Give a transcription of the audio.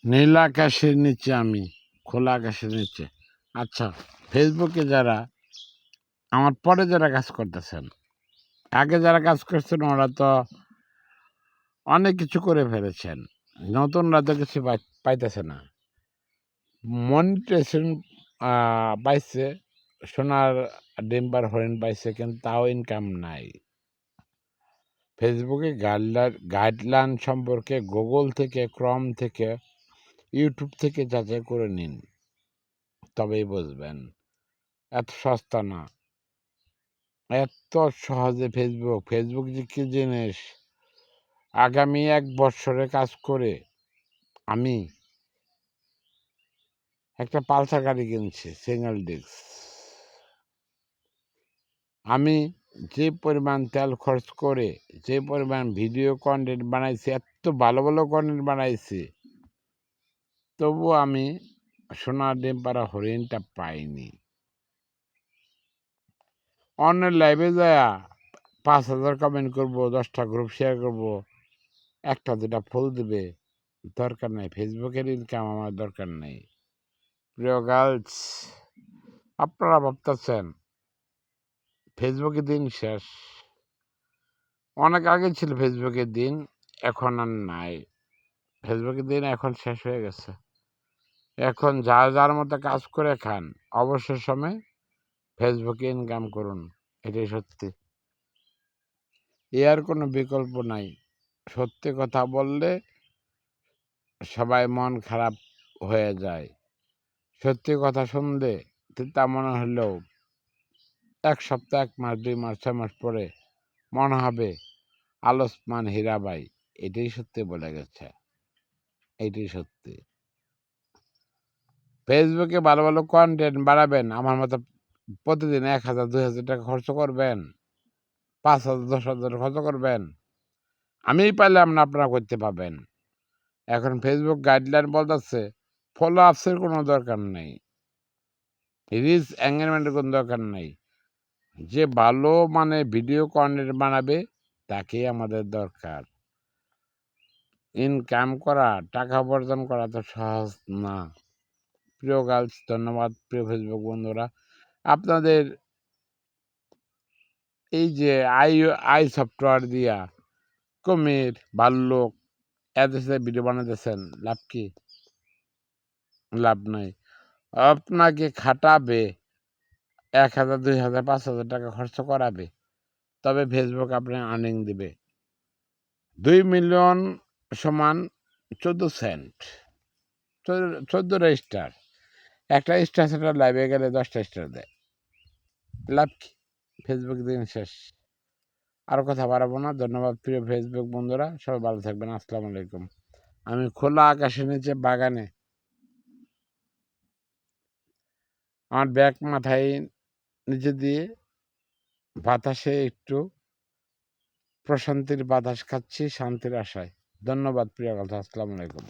নীল আকাশের নিচে আমি, খোলা আকাশের নিচে। আচ্ছা, ফেসবুকে যারা আমার পরে যারা কাজ করতেছেন, আগে যারা কাজ করছেন ওরা তো অনেক কিছু করে ফেলেছেন, নতুনরা তো কিছু পাইতেছে না। মনিটাইজেশন পাইছে, সোনার ডিম্বার হরিণ পাইছে, কিন্তু তাও ইনকাম নাই। ফেসবুকে গাইডলাইন সম্পর্কে গুগল থেকে, ক্রম থেকে, ইউটিউব থেকে যাচাই করে নিন, তবেই বুঝবেন। এত সস্তা না, এত সহজে ফেসবুক যে কি জিনিস। আগামী 1 বছরে কাজ করে আমি একটা পালসার গাড়ি কিনছি, সিঙ্গেল ডিস্ক। আমি যে পরিমাণ তেল খরচ করে, যে পরিমাণ ভিডিও কন্টেন্ট বানাইছি, এত ভালো ভালো কন্টেন্ট বানাইছি, তবু আমি সোনার ডিম পাড়া হরিণটা পাইনি। অন্যের লাইভে যায়া 5,000 কমেন্ট করবো, 10টা গ্রুপ শেয়ার করবো, 1টা 2টা ফুল দিবে, দরকার নাই। ফেসবুকের ইনকাম আমার দরকার নেই। প্রিয় গার্লস, আপনারা ভাবতেছেন ফেসবুকের দিন শেষ। অনেক আগে ছিল ফেসবুকের দিন, এখন আর নাই। ফেসবুকের দিন এখন শেষ হয়ে গেছে। এখন যার মতো কাজ করে খান, অবসর সময় ফেসবুকে ইনকাম করুন, এটাই সত্যি। এর কোনো বিকল্প নাই। সত্যি কথা বললে সবাই মন খারাপ হয়ে যায়। সত্যি কথা শুনলে তা মনে হলেও 1 সপ্তাহ, 1 মাস, 2 মাস, 6 মাস পরে মনে হবে আলসমান হীরাবাই। এটাই সত্যি বলে গেছে, এইটাই সত্যি। ফেসবুকে ভালো ভালো কন্টেন্ট বাড়াবেন, আমার মতো প্রতিদিন 1,000 2,000 টাকা খরচ করবেন, 5,000 10,000 খরচ করবেন, আমি পাইলাম না, আপনারা করতে পাবেন। এখন ফেসবুক গাইডলাইন বলতেছে ফলো আপসের কোনো দরকার নেই, রিচ এঙ্গেজমেন্টের কোনো দরকার নেই। যে ভালো মানে ভিডিও কন্টেন্ট বানাবে তাকেই আমাদের দরকার। ইনকাম করা, টাকা উপার্জন করা তো সহজ না। প্রিয় গার্লস, ধন্যবাদ। প্রিয় ফেসবুক বন্ধুরা, আপনাদের এই যে আই সফটওয়্যার দিয়া কুমির, ভাল্লুক এদের সাথে ভিডিও বানাতেছেন, লাভ কি? লাভ নাই। আপনাকে খাটাবে, 1,000 2,000 5,000 টাকা খরচ করাবে, তবে ফেসবুক আপনি আর্নিং দিবে। 2 মিলিয়ন সমান 14 সেন্ট, 14টা স্টার। একটা স্টার সেটা লাইভে গেলে 10টা স্টার দেয়, লাভ কি? ফেসবুক দিন শেষ। আর কথা বাড়াবো না। ধন্যবাদ প্রিয় ফেসবুক বন্ধুরা, সবাই ভালো থাকবেন। আসসালামু আলাইকুম। আমি খোলা আকাশের নিচে বাগানে আমার ব্যাগ মাথায় নিচে দিয়ে বাতাসে একটু প্রশান্তির বাতাস খাচ্ছি, শান্তির আশায়। ধন্যবাদ প্রিয় কথা। আসসালামু আলাইকুম।